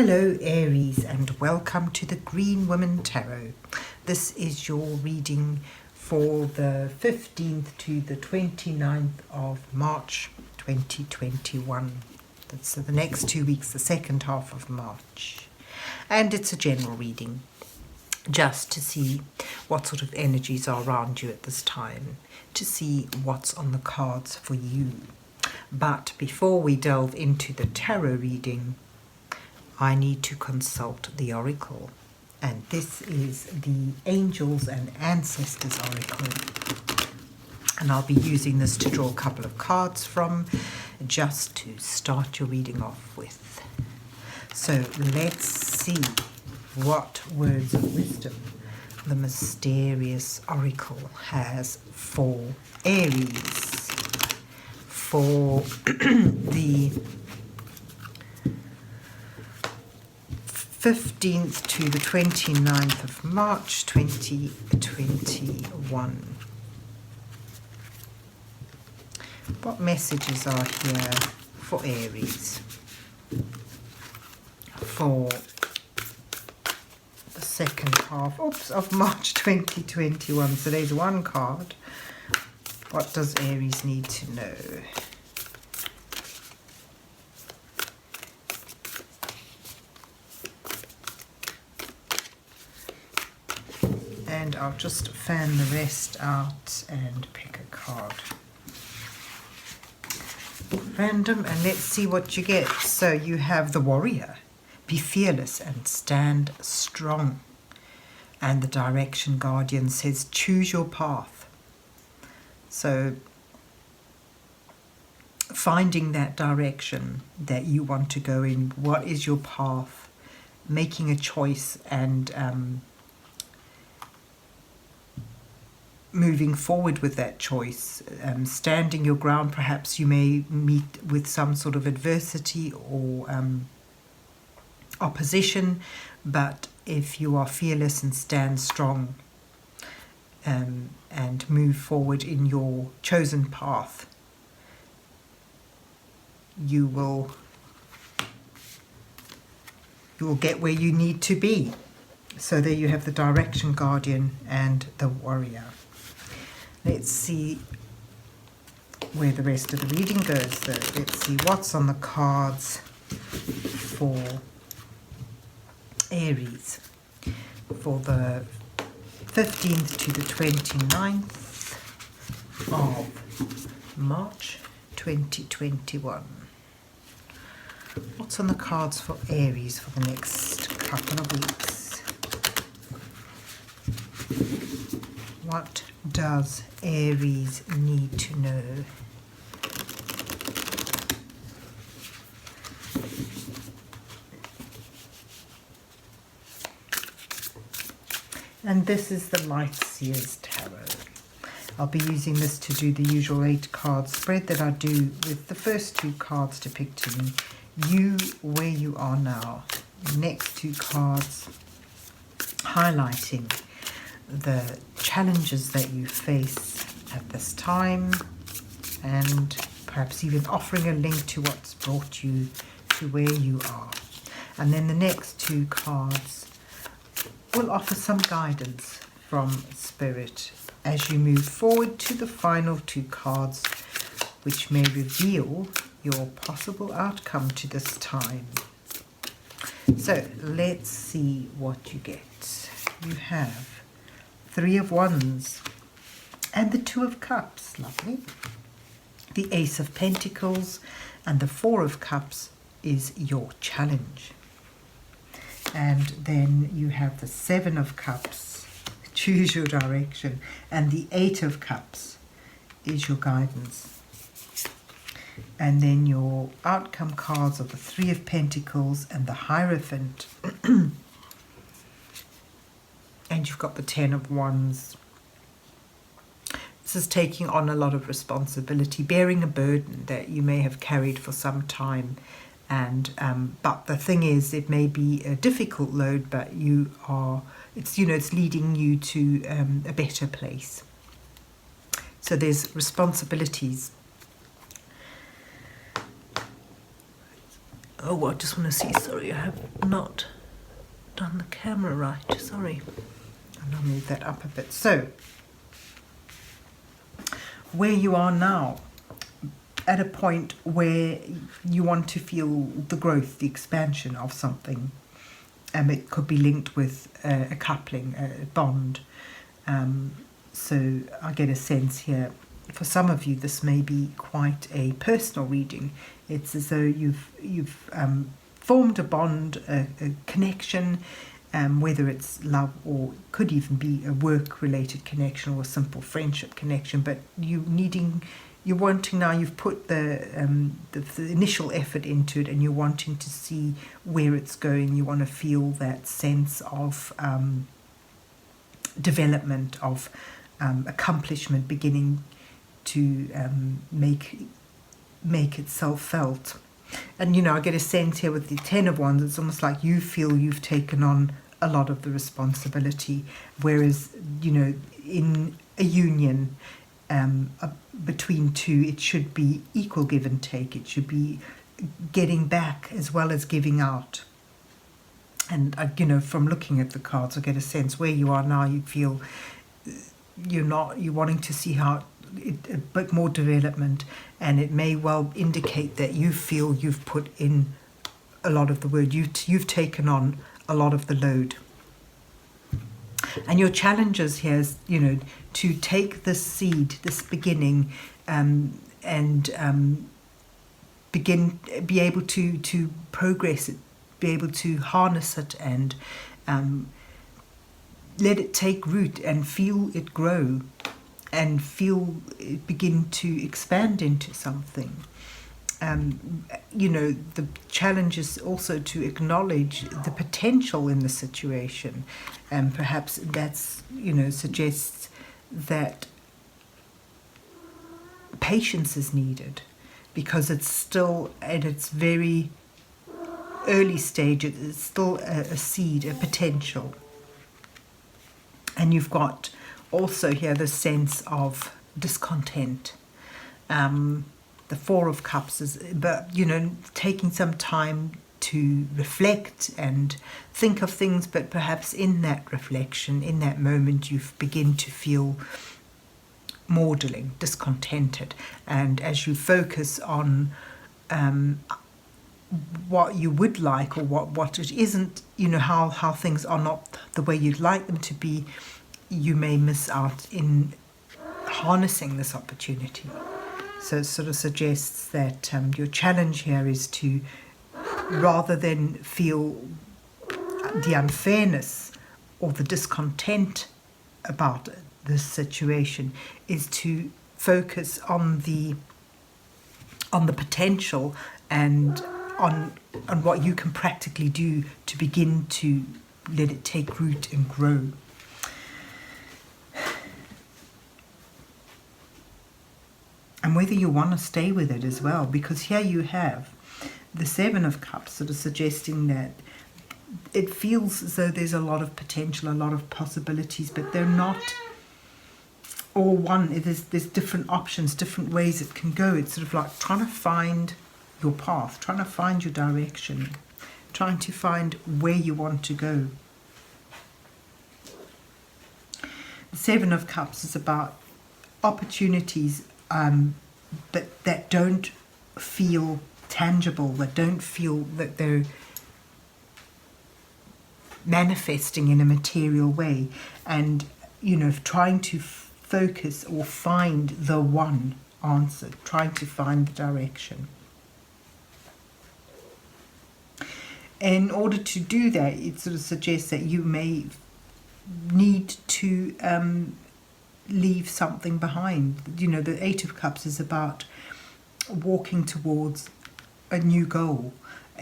Hello Aries, and welcome to the Green Women Tarot. This is your reading for the 15th to the 29th of March 2021. That's the next 2 weeks, the second half of March. And it's a general reading, just to see what sort of energies are around you at this time, to see what's on the cards for you. But before we delve into the tarot reading, I need to consult the oracle, and this is the Angels and Ancestors oracle, and I'll be using this to draw a couple of cards from, just to start your reading off with. So let's see what words of wisdom the mysterious oracle has for Aries for the 15th to the 29th of March 2021. What messages are here for Aries for the second half of March 2021? So there's one card. What does Aries need to know? And I'll just fan the rest out and pick a card. Random, and let's see what you get. So you have the Warrior. Be fearless and stand strong. And the Direction Guardian says, choose your path. So finding that direction that you want to go in. What is your path? Making a choice and moving forward with that choice, standing your ground. Perhaps you may meet with some sort of adversity or opposition, but if you are fearless and stand strong and move forward in your chosen path, you will get where you need to be. So there you have the Direction Guardian and the Warrior. Let's see where the rest of the reading goes, though. Let's see what's on the cards for Aries for the 15th to the 29th of March 2021. What's on the cards for Aries for the next couple of weeks? What does Aries need to know? And this is the Light Seers Tarot. I'll be using this to do the usual 8-card spread that I do with the first 2 cards depicting you where you are now. The next 2 cards highlighting the challenges that you face at this time, and perhaps even offering a link to what's brought you to where you are. And then the next 2 cards will offer some guidance from Spirit as you move forward to the final 2 cards, which may reveal your possible outcome to this time. So let's see what you get. You have 3 of Wands and the 2 of Cups. Lovely. The Ace of Pentacles and the 4 of Cups is your challenge. And then you have the 7 of Cups, choose your direction, and the 8 of Cups is your guidance. And then your outcome cards are the 3 of Pentacles and the Hierophant. And you've got the 10 of Wands. This is taking on a lot of responsibility, bearing a burden that you may have carried for some time. And but the thing is, it may be a difficult load, but it's leading you to a better place. So there's responsibilities Oh, I just want to see. Sorry, I have not done the camera right. Sorry. And I'll move that up a bit. So, where you are now, at a point where you want to feel the growth, the expansion of something. It could be linked with a coupling, a bond. So I get a sense here. For some of you, this may be quite a personal reading. It's as though you've formed a bond, a connection, whether it's love or could even be a work-related connection or a simple friendship connection. But you're wanting now. You've put the initial effort into it, and you're wanting to see where it's going. You want to feel that sense of development, of accomplishment beginning to make itself felt. And I get a sense here with the Ten of Wands, it's almost like you feel you've taken on a lot of the responsibility, whereas in a union between two, it should be equal give and take. It should be getting back as well as giving out. And from looking at the cards, I get a sense where you are now, you feel you're wanting to see how a bit more development, and it may well indicate that you feel you've put in a lot of the work. You've taken on a lot of the load. And your challenges here is, to take this seed, this beginning, and be able to progress it, be able to harness it, and let it take root and feel it grow, and feel it begin to expand into something. The challenge is also to acknowledge the potential in the situation, and perhaps that's suggests that patience is needed, because it's still at its very early stage. It's still a seed, a potential. And you've got also here the sense of discontent. The Four of Cups is, but taking some time to reflect and think of things, but perhaps in that reflection, in that moment, you begin to feel maudling, discontented. And as you focus on what you would like, or what it isn't, how things are not the way you'd like them to be, you may miss out in harnessing this opportunity. So it sort of suggests that your challenge here is to, rather than feel the unfairness or the discontent about this situation, is to focus on the potential and on what you can practically do to begin to let it take root and grow. And whether you want to stay with it as well, because here you have the Seven of Cups sort of suggesting that it feels as though there's a lot of potential, a lot of possibilities, but they're not all one. There's different options, different ways it can go. It's sort of like trying to find your path, trying to find your direction, trying to find where you want to go. The Seven of Cups is about opportunities, but that don't feel tangible, that don't feel that they're manifesting in a material way, and trying to focus or find the one answer, trying to find the direction. In order to do that, it sort of suggests that you may need to leave something behind. The Eight of Cups is about walking towards a new goal,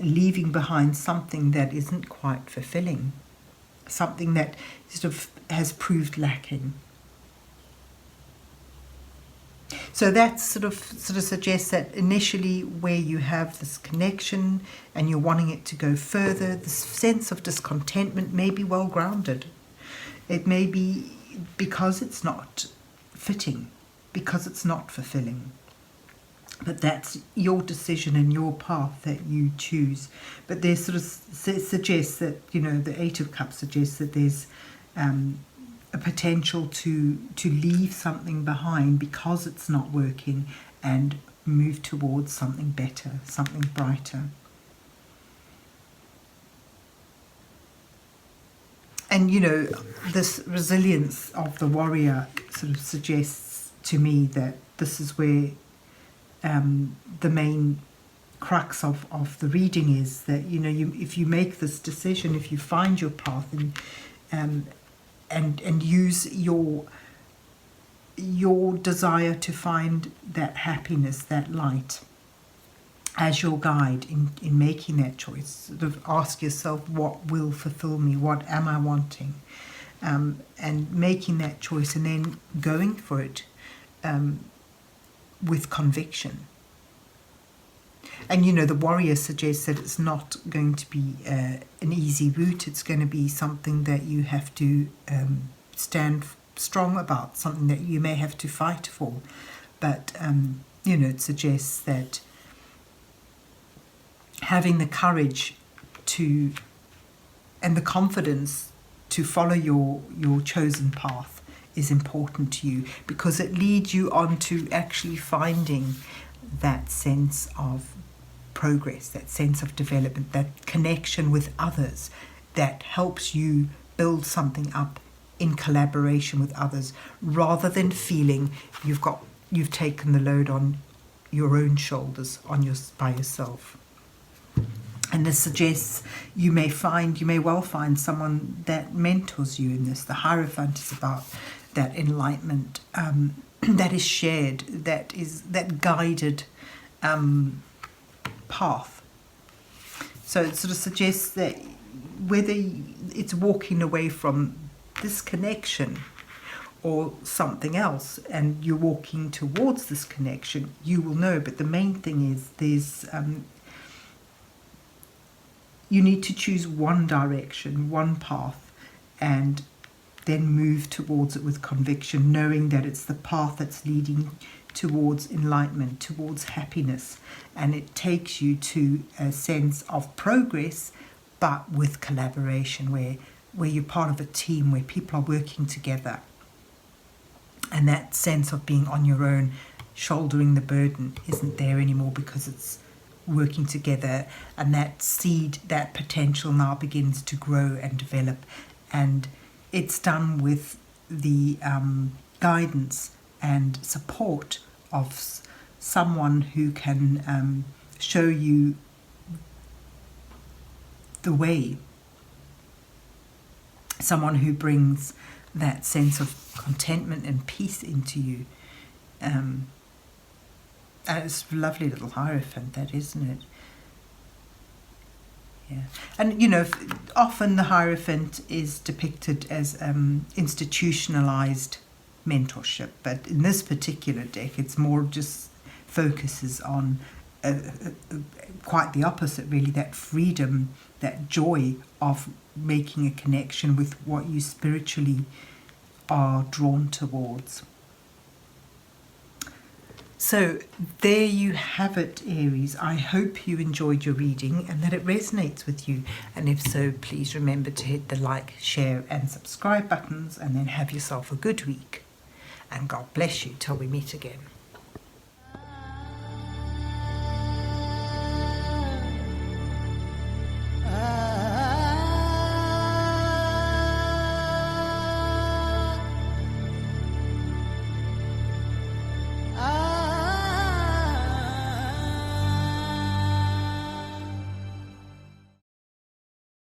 leaving behind something that isn't quite fulfilling, something that sort of has proved lacking. So that sort of suggests that initially, where you have this connection and you're wanting it to go further, this sense of discontentment may be well grounded. It may be because it's not fitting, because it's not fulfilling. But that's your decision and your path that you choose. But there sort of suggests that, you know, the Eight of Cups suggests that there's a potential to leave something behind because it's not working and move towards something better, something brighter. And, you know, this resilience of the warrior sort of suggests to me that this is where the main crux of the reading is, that, you know, if you make this decision, if you find your path and use your desire to find that happiness, that light, as your guide in making that choice, sort of ask yourself, what will fulfill me? What am I wanting? And making that choice and then going for it with conviction. And, you know, the warrior suggests that it's not going to be an easy route. It's going to be something that you have to stand strong about, something that you may have to fight for. But, you know, it suggests that having the courage to and the confidence to follow your chosen path is important to you, because it leads you on to actually finding that sense of progress, that sense of development, that connection with others that helps you build something up in collaboration with others, rather than feeling you've taken the load on your own shoulders by yourself. And this suggests you may well find someone that mentors you in this. The Hierophant is about that enlightenment that is shared, that guided path. So it sort of suggests that whether it's walking away from this connection or something else, and you're walking towards this connection, you will know. But the main thing is you need to choose one direction, one path, and then move towards it with conviction, knowing that it's the path that's leading towards enlightenment, towards happiness. And it takes you to a sense of progress, but with collaboration, where you're part of a team, where people are working together. And that sense of being on your own, shouldering the burden, isn't there anymore, because it's working together, and that seed, that potential now begins to grow and develop. And it's done with the guidance and support of someone who can show you the way, someone who brings that sense of contentment and peace into you. And it's a lovely little Hierophant, that, isn't it? Yeah. And, you know, often the Hierophant is depicted as institutionalized mentorship, but in this particular deck it's more just focuses on quite the opposite, really, that freedom, that joy of making a connection with what you spiritually are drawn towards. So there you have it, Aries. I hope you enjoyed your reading and that it resonates with you. And if so, please remember to hit the like, share and subscribe buttons, and then have yourself a good week. And God bless you till we meet again.